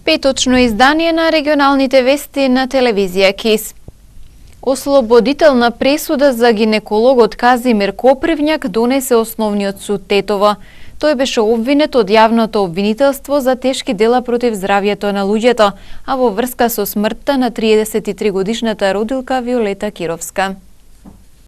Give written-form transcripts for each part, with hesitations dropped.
Петочно издание на регионалните вести на телевизија КИС. Ослободителна пресуда за гинекологот Казимир Копривњак донесе Основниот суд Тетово. Тој беше обвинет од јавното обвинителство за тешки дела против здравјето на луѓето, а во врска со смртта на 33-годишната родилка Виолета Кировска.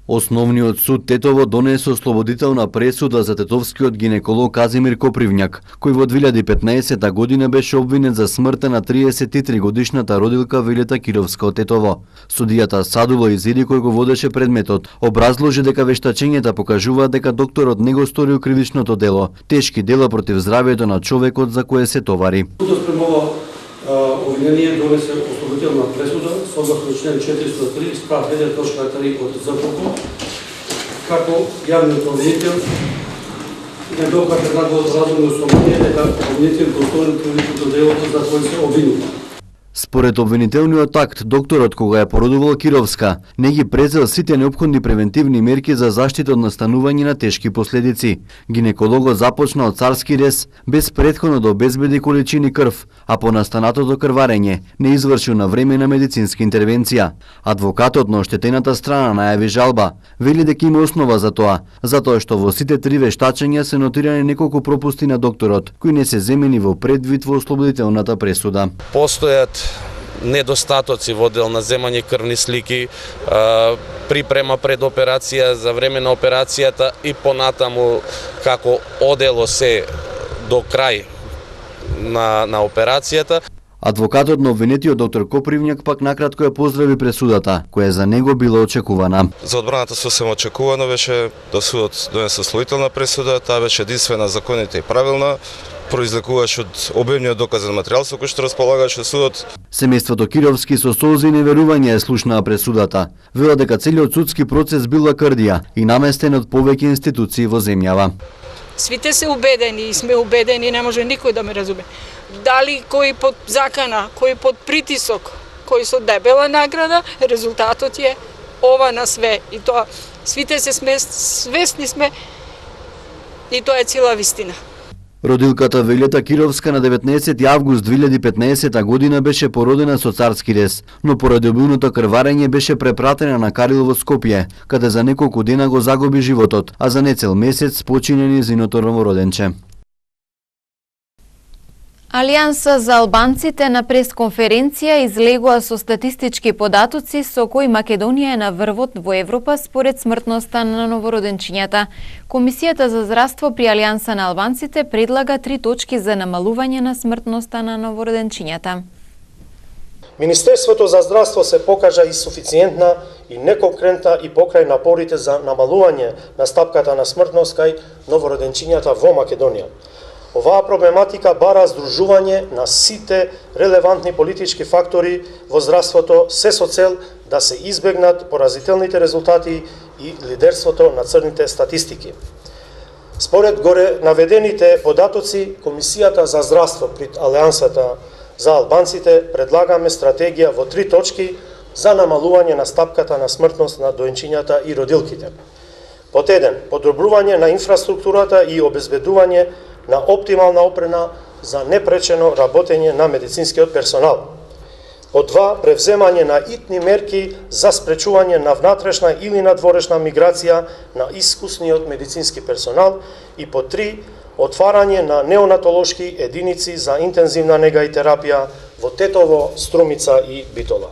Основниот суд Тетово донесе ослободителна пресуда за тетовскиот гинеколог Казимир Копривњак, кој во 2015 година беше обвинет за смртта на 33-годишната родилка Виолета Кировска од Тетово. Судијата Садуло Изиди, кој го водеше предметот, образложи дека вештачењата покажуваат дека докторот не го сторил кривичното дело, тешки дела против здравјето на човекот за кое се товари. Обвинение донесе ослободителна пресуда согласно член 403 спрат 1.3 од ЗПК, како јавниот обвинител не дока предлагаат разумно сомнение дека обвинител го сторил кривичното дело за кое се обвинува. Според обвинителниот акт, докторот кога ја породувал Кировска, не ги презел сите неопходни превентивни мерки за заштита од настанување на тешки последици. Гинекологот започна од царски рез, без претходно да обезбеди количини крв, а по настанатото крварење не извршил на време на медицинска интервенција. Адвокатот на оштетената страна најави жалба, вели дека има основа за тоа, затоа што во сите три вештачења се нотирани неколку пропусти на докторот, кои не се земени во предвид во ослободителната пресуда. Постојат недостатоци во дел на земање крвни слики, припрема пред операција, за време на операцијата и понатаму како одело се до крај на операцијата. Адвокатот на обвинетиот доктор Копривњак пак накратко ја поздрави пресудата, која за него била очекувана. За одбраната сосема очекувано беше да судот донесе ослободителна пресуда, таа беше единствена, законита и правилна, произлекуваш од обемниот доказен материјал со кој што располагаше судот. Семејството Кировски со солзи и неверување ја слушнаа пресудата. Велат дека целиот судски процес бил лакрдија и наместен од повеќе институции во земјава. Свите се убедени и сме убедени, не може никој да ме разуме. Дали кој под закана, кој под притисок, кој со дебела награда, резултатот е ова на све. И тоа свите се свесни сме и тоа е цела вистина. Родилката Виолета Кировска на 19 август 2015 година беше породена со царски рез, но поради обилното крварење беше препратена на Карилово Скопје, каде за неколку дена го загуби животот, а за нецел месец почине нејзиното новороденче. Алијанса за албанците на пресконференција излегува со статистички податоци со кои Македонија е на врвот во Европа според смртноста на новороденчињата. Комисијата за здравство при Алијанса на албанците предлага 3 точки за намалување на смртноста на новороденчињата. Министерството за здравство се покажа инсуфициентна и неконкретна и покрај напорите за намалување на стапката на смртност кај новороденчињата во Македонија. Оваа проблематика бара здружување на сите релевантни политички фактори во здравството, се со цел да се избегнат поразителните резултати и лидерството на црните статистики. Според горе наведените податоци, Комисијата за здравство при Алијансата за албанците предлагаме стратегија во 3 точки за намалување на стапката на смртност на доенчињата и родилките. Под 1. Подобрување на инфраструктурата и обезбедување на оптимална опрема за непречено работење на медицинскиот персонал. Под 2. Превземање на итни мерки за спречување на внатрешна или надворешна миграција на искусниот медицински персонал. И под 3. Отварање на неонатолошки единици за интензивна нега и терапија во Тетово, Струмица и Битола.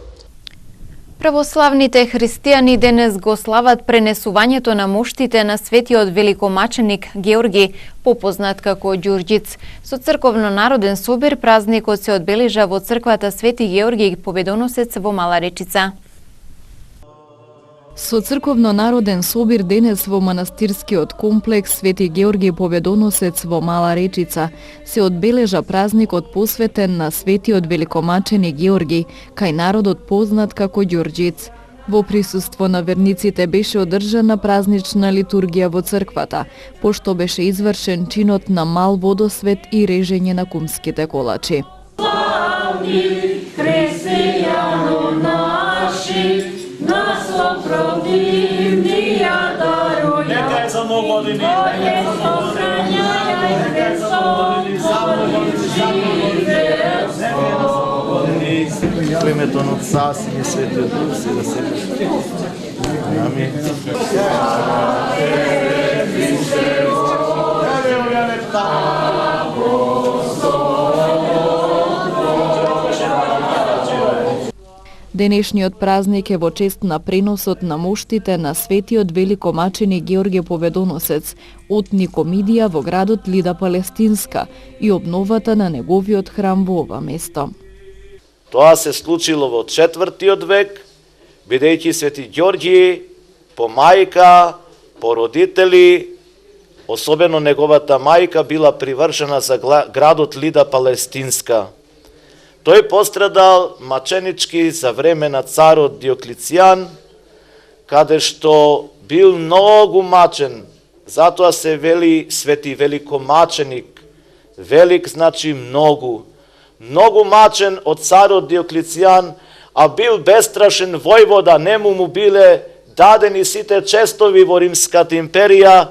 Православните христијани денес го слават пренесувањето на моштите на светиот великомаченик Георги, попознат како Ѓурѓиц. Со црковно-народен собир празникот се одбележа во црквата Свети Георги Победоносец во Мала Речица. Со црковно-народен собир денес во манастирскиот комплекс Свети Георги Победоносец во Мала Речица се одбележа празникот посветен на светиот великомаченик Георги, кај народот познат како Ѓурѓиц. Во присуство на верниците беше одржана празнична литургија во црквата, пошто беше извршен чинот на мал водосвет и режење на кумските колачи. Славни христијано наши, нас оправдивни ја даруја. Нека е за многу години. Боје сохрањај, нека е за многу години. Во името на Отца, Сина и Светиот Дух, сега се. Амин. Денешниот празник е во чест на преносот на моштите на светиот великомаченик Георгije Победоносец од Никомидија во градот Лида Палестинска и обновата на неговиот храм во ова место. Тоа се случило во 4. век, бидејќи Свети Ѓорѓи по мајка, по родители, особено неговата мајка била привршена за градот Лида Палестинска. Тој пострадал маченички за време на царот Диоклицијан, каде што бил многу мачен, затоа се вели Свети великомаченик. Велик значи многу. Многу мачен од царот Диоклицијан, а бил бестрашен војвода, нему му биле дадени сите честови во Римската империја,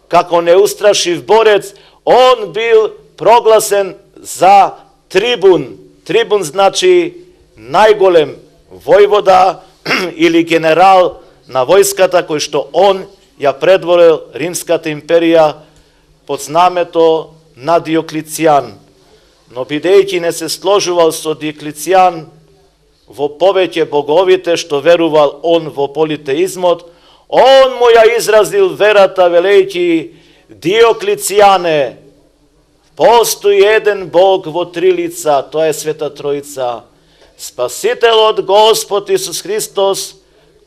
како неустрашив борец, он бил прогласен за трибун. Трибун значи најголем војвода или генерал на војската кој што он ја предворил Римската империја под знамето на Диоклицијан. Но бидејќи не се сложувал со Диоклицијан во повеќе боговите што верувал он во политеизмот, он му ја изразил верата велејќи: Диоклицијане, постои еден Бог во три лица, тоа е Света Троица, Спасителот Господ Исус Христос,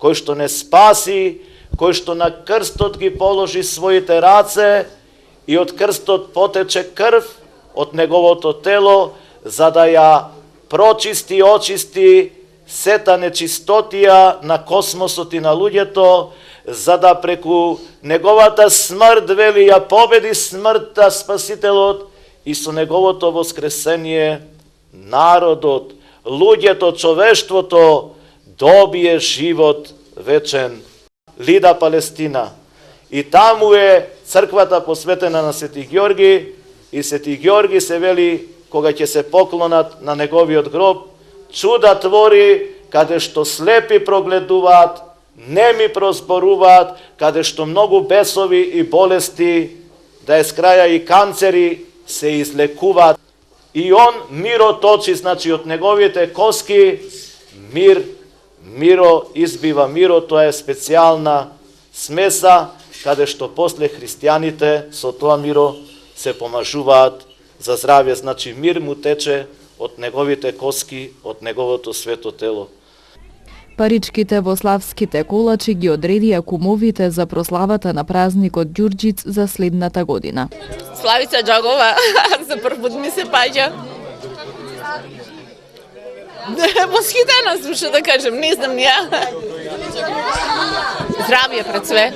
кој што не спаси, кој што на крстот ги положи своите раце и од крстот потече крв од неговото тело, за да ја прочисти и очисти сета нечистотија на космосот и на луѓето, за да преку неговата смрт, вели, ја победи смртта Спасителот и со неговото воскресение народот, луѓето, човештвото добие живот вечен. Лида Палестина. И таму е црквата посветена на Свети Ѓорги, и Свети Ѓорги се вели, кога ќе се поклонат на неговиот гроб, чуда твори, каде што слепи прогледуваат, неми прозборуваат, каде што многу бесови и болести, да е скраја и канцери, се излекуваат. И он миро точи, значи од неговите коски, миро избива. Миро, тоа е специјална смеса, каде што после христијаните со тоа миро се помажуваат за здравје. Значи мир му тече од неговите коски, од неговото свето тело. Паричките во славските колачи ги одредија кумовите за прославата на празникот Ѓурџиц за следната година. Славица Џагова, за прв пат ми се паѓа. Восхитена сум, што да кажем, не знам ни ја. Здравје пред све.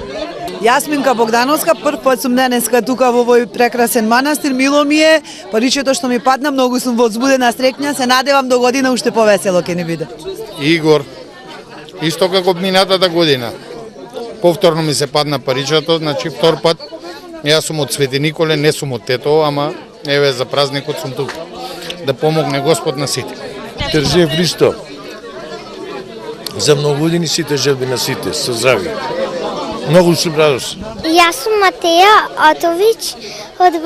Јасминка Богдановска, прв пат сум денеска тука во овој прекрасен манастир, мило ми е, паричето што ми падна, многу сум возбудена, среќна, се надевам до година уште повесело ќе ни биде. Игор, исто како минатата година. Повторно ми се падна паричето, значи втор пат. Јас сум од Свети Николе, не сум од Тетово, ама еве за празникот сум тука. Да помогне Господ на сите. Тржев Христо. За многу години сите желби на сите, со здравје. Многу сум радосен. Јас сум Матеја Атовиќ од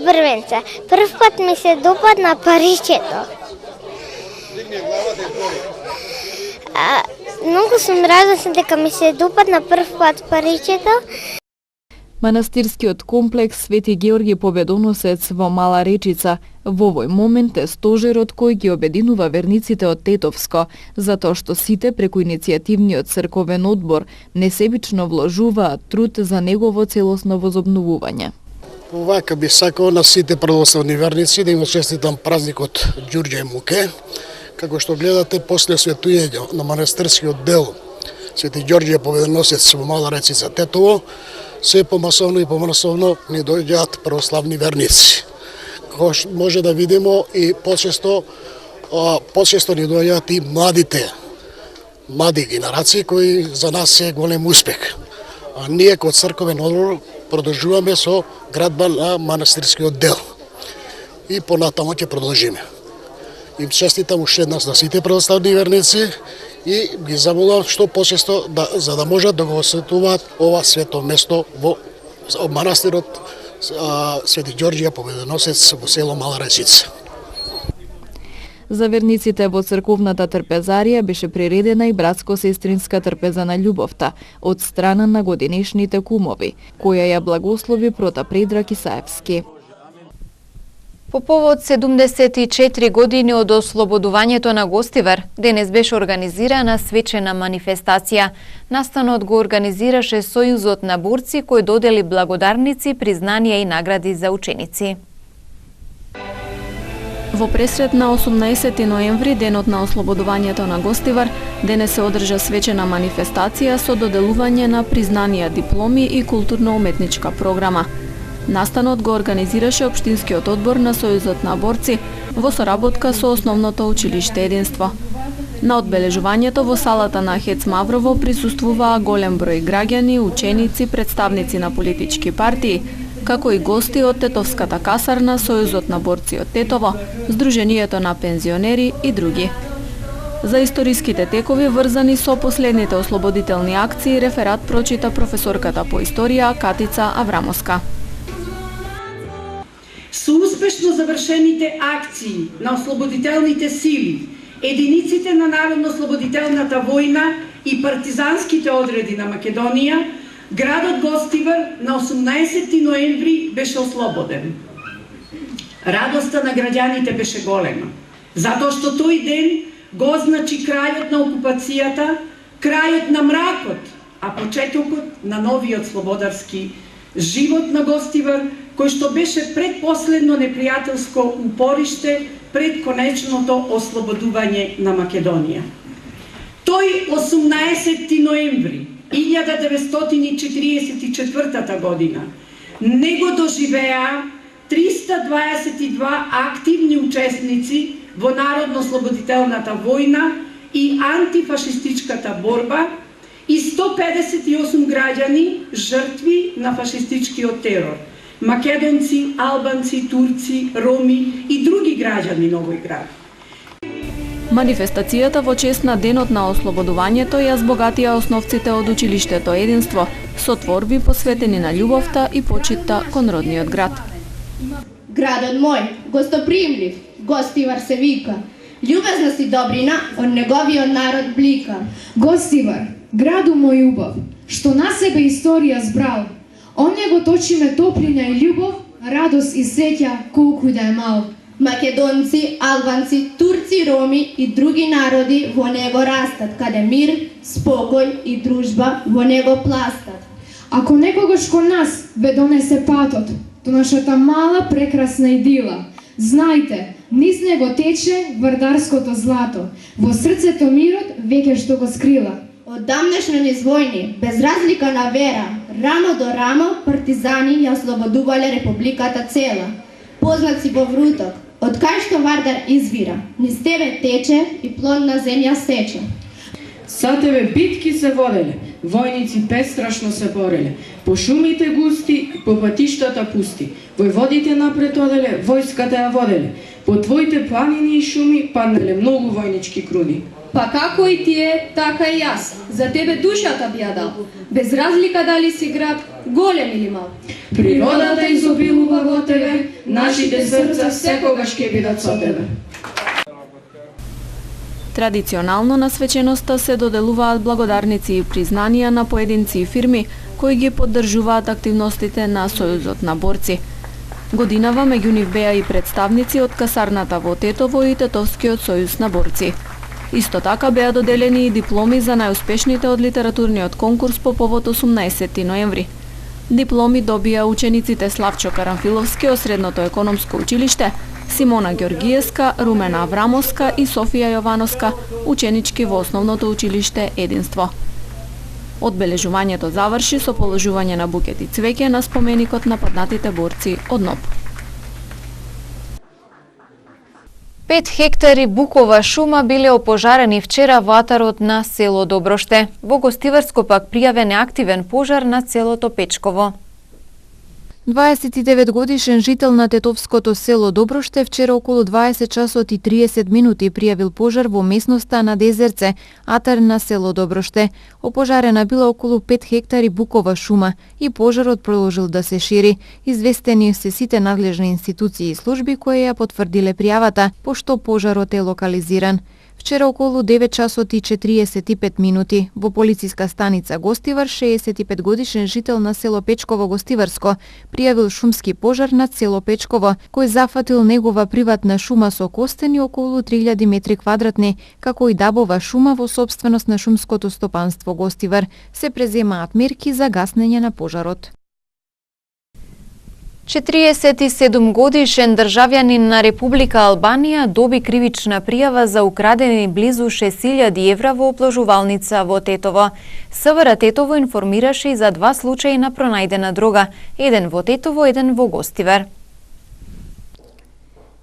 Брвенца. Прв пат ми се допадна паричето. Многу сум радосен дека ми се допадна прв пат паричето. Манастирскиот комплекс Свети Георги Победоносец во Мала Речица во овој момент е стожерот кој ги обединува верниците од Тетовско, затоа што сите преку иницијативниот црковен одбор несебично вложуваат труд за негово целосно возобновување. Овака би сакал на сите православни верници да им честитам празникот Ѓурѓе Муке. Како што гледате, после светујење на манастирскиот дел Свети Ѓорѓе Победоносец во Мала Речица Тетово, се помасовно и помасовно ни дојѓаат православни верници. Како може да видиме и почесто ни дојѓаат и млади генерации кои за нас е голем успех. А ние како црковен одбор продолжуваме со градба на манастирскиот дел. И понатамо ќе продолжиме. Им честитам уште еднаш на сите православни верници и ги замолувам што почесто за да можат да го осветуваат ова свето место во манастирот Свети Ѓорѓе Победоносец во село Мала Речица. За верниците во црковната трпезарија беше приредена и братско-сестринска трпеза на љубовта од страна на годинешните кумови, која ја благослови прота Предраг Исаевски. По повод 74 години од ослободувањето на Гостивар, денес беше организирана свечена манифестација. Настанот го организираше Сојузот на борци кој додели благодарници, признанија и награди за ученици. Во пресрет на 18 ноември, денот на ослободувањето на Гостивар, денес се одржа свечена манифестација со доделување на признанија, дипломи и културно-уметничка програма. Настанот го организираше Општинскиот одбор на Сојузот на борци во соработка со Основното училиште Единство. На одбележувањето во салата на Хец Маврово присуствуваа голем број граѓани, ученици, представници на политички партии, како и гости од Тетовската касарна, Сојузот на борци од Тетово, Сдруженијето на пензионери и други. За историските текови врзани со последните ослободителни акции реферат прочита професорката по историја Катица Аврамовска. Со успешно завршените акции на ослободителните сили, единиците на Народно-ослободителната војна и партизанските одреди на Македонија, градот Гостивар на 18 ноември беше ослободен. Радоста на граѓаните беше голема, затоа што тој ден го означи крајот на окупацијата, крајот на мракот, а почетокот на новиот слободарски живот на Гостивар, кој што беше предпоследно непријателско упориште пред конечното ослободување на Македонија. Тој 18 ноември 1944 година не го доживеа 322 активни учесници во Народно-ослободителната војна и антифашистичката борба и 158 граѓани жртви на фашистичкиот терор. Македонци, албанци, турци, роми и други граѓани на овој град. Манифестацијата во чест на денот на ослободувањето ја збогатија основците од училиштето Единство со творби посветени на љубовта и почитта кон родниот град. Градот мој, гостопримлив, Гостивар се вика, љубезност и добрина од неговиот народ блика. Гостивар, граду мој убав, што на себе историја збрал, он него точиме топлина и љубов, радост и среќа колку да е мал. Македонци, албанци, турци, роми и други народи во него растат, каде мир, спокој и дружба во него пластат. Ако некогаш кон нас ве донесе патот, до нашата мала прекрасна идила, знајте, низ него тече вардарското злато, во срцето мирот веќе што го скрила. Оддамнешно низ војни, без разлика на вера, рамо до рамо, партизани ја ослободувале републиката цела. Познат си во вруток, од кај што Вардар извира, низ тебе тече и плодна земја сече. За тебе битки се воделе, војници бестрашно се бореле, по шумите густи, по патиштата пусти, војводите напред оделе, војската ја воделе, по твоите планини и шуми паднале многу војнички круни. Па како и тие, така и јас, за тебе душата би ја дал, без разлика дали си град, голем или мал. Природата изобилува во тебе, нашите срца секогаш ќе бидат со тебе. Традиционално на свеченоста се доделуваат благодарници и признанија на поединци и фирми кои ги поддржуваат активностите на Сојузот на борци. Годинава меѓу нив беа и представници од касарната во Тетово и Тетовскиот сојуз на борци. Исто така беа доделени и дипломи за најуспешните од литературниот конкурс по повод 18 ноември. Дипломи добија учениците Славчо Карамфиловски од Средното економско училиште, Симона Ѓоргиевска, Румена Аврамовска и Софија Јовановска, ученички во Основното училиште Единство. Одбележувањето заврши со положување на букети цвеќе на споменикот на паднатите борци од НОБ. 5 хектари букова шума биле опожарени вчера во атарот на село Доброште. Во Гостиварско пак пријавен е активен пожар на селото Печково. 29-годишен жител на тетовското село Доброште вчера околу 20 часот и 30 минути пријавил пожар во местноста на Дезерце, атар на село Доброште. Опожарена била околу 5 хектари букова шума и пожарот продолжил да се шири. Известени се сите надлежни институции и служби кои ја потврдиле пријавата, пошто пожарот е локализиран. Вчера околу 9 часот и 45 минути во полициска станица Гостивар 65 годишен жител на село Печково Гостиварско пријавил шумски пожар над село Печково кој зафатил негова приватна шума со костени околу 3000 метри квадратни, како и дабова шума во сопственост на шумското стопанство Гостивар. Се преземаат мерки за гаснење на пожарот. 47 годишен државјанин на Република Албанија доби кривична пријава за украдени близу 6000 евра во опложувалница во Тетово. СВР Тетово информираше и за 2 случаи на пронајдена дрога, еден во Тетово, еден во Гостивар.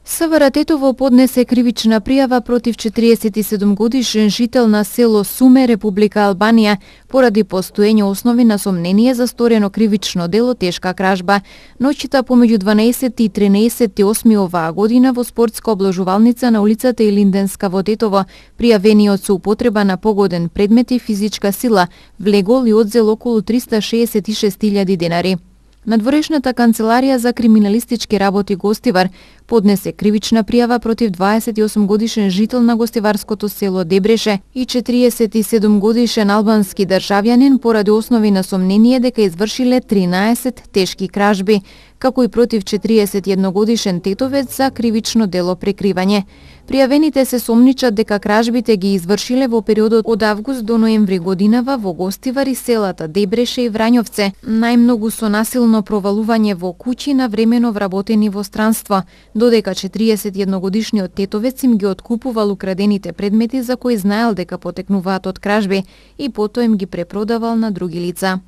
СВР Тетово поднесе кривична пријава против 47 годишен жител на село Суме, Република Албанија, поради постоење основи на сомнение за сторено кривично дело тешка кражба. Ноќта помеѓу 12 и 13 оваа година во спортска обложувалница на улицата Илинденска во Тетово, пријавениот со употреба на погоден предмет и физичка сила влегол и одзел околу 366.000 денари. Надворешната канцеларија за криминалистички работи Гостивар поднесе кривична пријава против 28 годишен жител на гостиварското село Дебреше и 47 годишен албански државјанин поради основи на сомнение дека извршиле 13 тешки кражби, како и против 41 годишен тетовец за кривично дело прекривање. Пријавените се сомничат дека кражбите ги извршиле во периодот од август до ноември годинава во Гостивар и селата Дебреше и Врањовце, најмногу со насилно провалување во куќи на времено вработени во странство, додека 41 годишниот тетовец им ги откупувал украдените предмети за кои знаел дека потекнуваат од кражби и потоа им ги препродавал на други лица.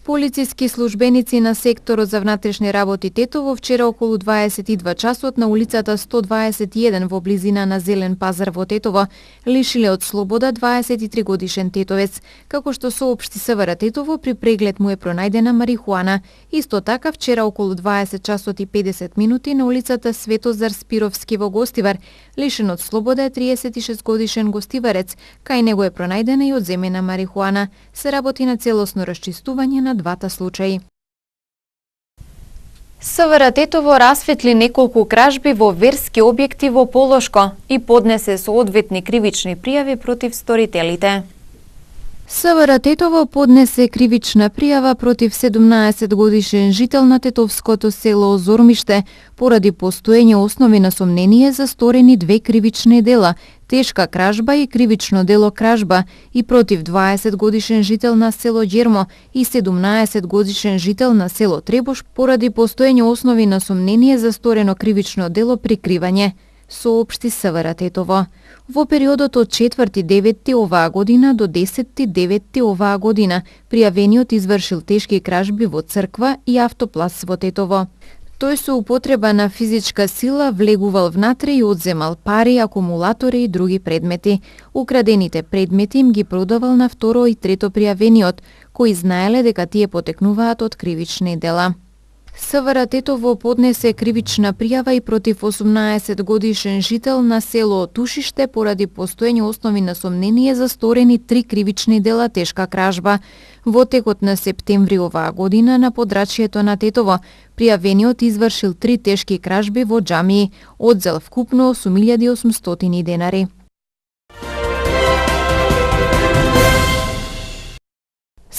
Полициски службеници на секторот за внатрешни работи Тетово вчера околу 22 часот на улицата 121 во близина на Зелен пазар во Тетово лишиле од слобода 23 годишен тетовец, како што соопшти СВР Тетово при преглед му е пронајдена марихуана. Исто така вчера околу 20 часот и 50 минути на улицата Светозар Спировски во Гостивар лишен од слобода е 36 годишен гостиварец, кај него е пронајдена и одземена марихуана. Се работи на целосно расчистување на двата случаи. СВР Тетово расветли неколку кражби во верски објекти во Полошко и поднесе соодветни кривични пријави против сторителите. СВР Тетово поднесе кривична пријава против 17 годишен жител на тетовското село Озормиште поради постоење основи на сомнение за сторени 2 кривични дела – тешка кражба и кривично дело кражба, и против 20 годишен жител на село Ѓермо и 17 годишен жител на село Требош поради постоење основи на сомнение за сторено кривично дело прикривање, соопшти СВР Тетово. Во периодот од 4.9. оваа година до 10.9. оваа година пријавениот извршил тешки кражби во црква и автоплас во Тетово. Тој со употреба на физичка сила влегувал внатре и одземал пари, акумулатори и други предмети. Украдените предмети им ги продавал на второ и трето пријавениот, кои знаеле дека тие потекнуваат од кривични дела. СВР Тетово поднесе кривична пријава и против 18 годишен жител на село Тушиште поради постоење основи на сомнение за сторени 3 кривични дела тешка кражба. Во текот на септември оваа година на подрачјето на Тетово пријавениот извршил 3 тешки кражби во џамии, одзел вкупно 8.800 денари.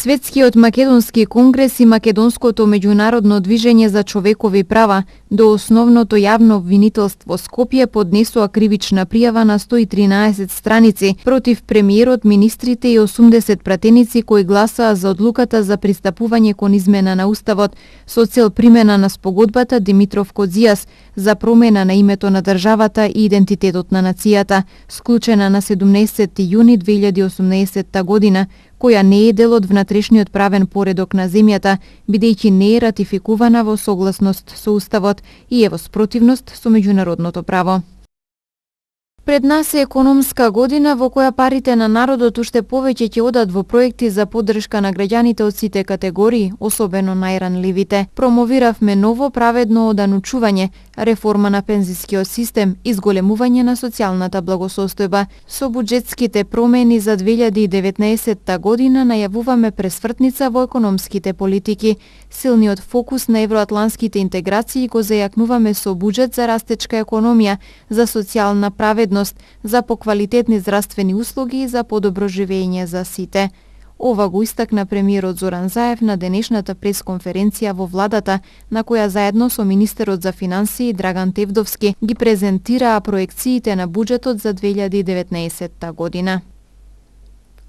Светскиот македонски конгрес и Македонското меѓународно движење за човекови права до основното јавно обвинителство Скопје поднесоа кривична пријава на 113 страници против премиерот, министрите и 80 пратеници кои гласаа за одлуката за пристапување кон измена на уставот со цел примена на спогодбата Димитров Кодзијас за промена на името на државата и идентитетот на нацијата, склучена на 17 јуни 2018 година, која не е дел од внатрешниот правен поредок на земјата, бидејќи не е ратификувана во согласност со уставот и е во спротивност со меѓународното право. Пред нас е економска година во која парите на народот уште повеќе ќе одат во проекти за поддршка на граѓаните од сите категории, особено најранливите. Промовиравме ново праведно оданучување, реформа на пензискиот систем, изголемување на социјалната благосостојба. Со буџетските промени за 2019 година најавуваме пресвртница во економските политики. Силниот фокус на евроатланските интеграции го зајакнуваме со буџет за растечка економија, за социјална праведност, за поквалитетни здравствени услуги и за подобро живење за сите. Ова го истакна премиерот Зоран Заев на денешната пресконференција во владата, на која заедно со министерот за финансии Драган Тевдовски ги презентираа проекциите на буџетот за 2019 година.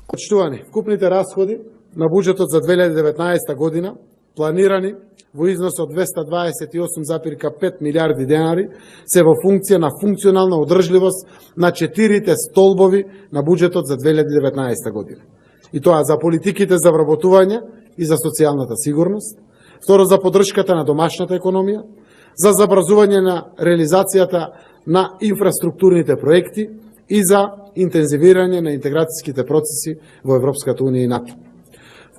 Почитувани, вкупните расходи на буџетот за 2019 година планирани во износ од 228,5 милиарди денари се во функција на функционална одржливост на 4 столбови на буџетот за 2019 година. И тоа за политиките за вработување и за социјалната сигурност, второ за поддршката на домашната економија, за забрзување на реализацијата на инфраструктурните проекти и за интензивирање на интеграцијските процеси во Европската унија и НАТО.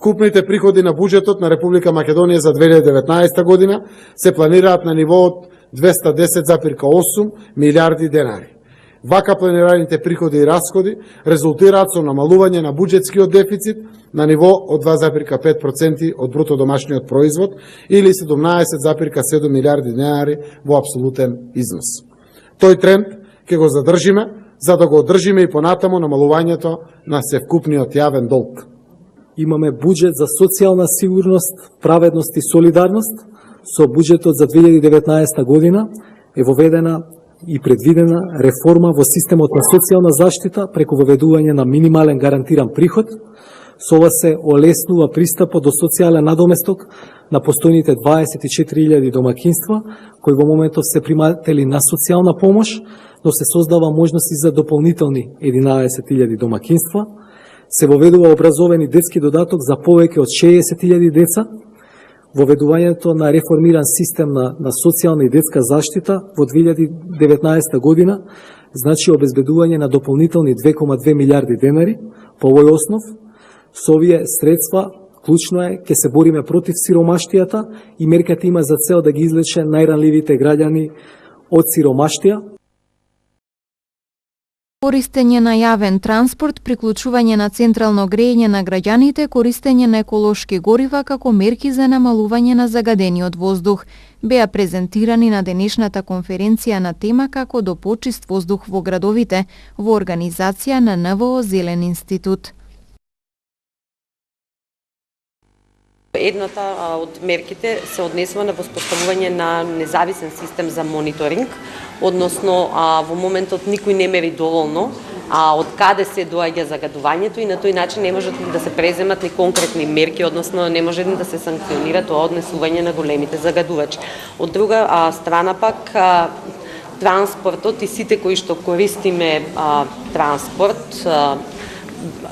Вкупните приходи на буџетот на Република Македонија за 2019 година се планираат на ниво од 210,8 милиарди денари. Вака планираните приходи и расходи резултираат со намалување на буџетскиот дефицит на ниво од 2,5% од бруто домашниот производ или 17,7 милиарди денари во апсолутен износ. Тој тренд ќе го задржиме за да го одржиме и понатамо намалувањето на севкупниот јавен долг. Имаме буџет за социјална сигурност, праведност и солидарност. Со буџетот за 2019 година е воведена и предвидена реформа во системот на социјална заштита преку воведување на минимален гарантиран приход. Со ова се олеснува пристапот до социјален надоместок на постојните 24.000 домакинства, кои во моментов се приматели на социјална помош, но се создава можности за дополнителни 11.000 домакинства. Се воведува образовен и детски додаток за повеќе од 60.000 деца. Воведувањето на реформиран систем на социјална и детска заштита во 2019 година значи обезбедување на дополнителни 2,2 милиарди денари. По овој основ, со овие средства, клучно е, ќе се бориме против сиромаштијата и мерката има за цел да ги излече најранливите граѓани од сиромаштија. Користење на јавен транспорт, приклучување на централно грејење на граѓаните, користење на еколошки горива како мерки за намалување на загадениот воздух, беа презентирани на денешната конференција на тема како до почист воздух во градовите, во организација на НВО Зелен институт. Едната од мерките се однесува на воспоставување на независен систем за мониторинг, односно во моментот никој не мери доволно од каде се доаѓа загадувањето и на тој начин не можат да се преземат ни конкретни мерки, односно не може да се санкционира тоа однесување на големите загадувачи. Од друга страна пак транспортот и сите кои што користиме транспорт,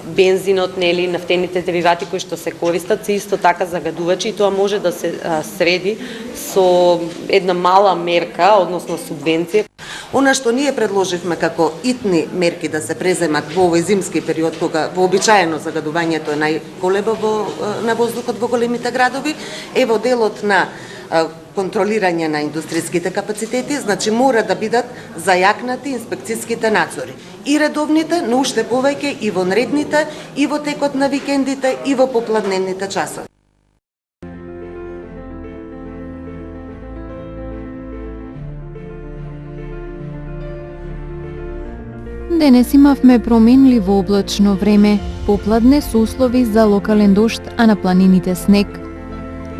бензинот, нели, нафтените деривати кои што се користат се исто така загадувачи и тоа може да се среди со една мала мерка, односно субвенција. Она што ние предложивме како итни мерки да се преземат во овој зимски период кога вообичаено загадувањето е најголемо на воздухот во големите градови, е во делот на контролирање на индустријските капацитети, значи мора да бидат зајакнати инспекцијските надзори. И редовните, но уште повеќе и во нредните, и во текот на викендите, и во попладневните часови. Денес имавме променливо облачно време, попладне со услови за локален дожд, а на планините снег.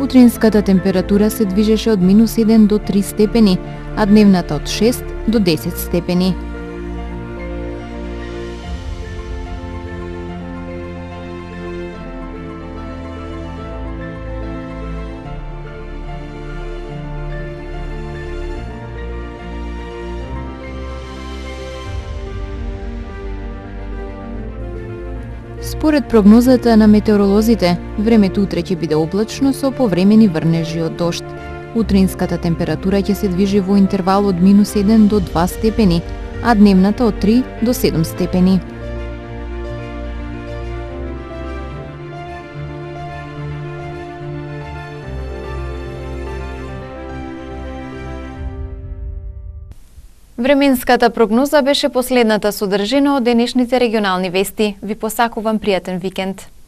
Утринската температура се движеше од -1 до 3 степени, а дневната од 6 до 10 степени. Според прогнозата на метеоролозите, времето утре ќе биде облачно со повремени врнежи од дожд. Утринската температура ќе се движи во интервал од -1 до 2 степени, а дневната од 3 до 7 степени. Временската прогноза беше последната содржина од денешните регионални вести. Ви посакувам пријатен викенд.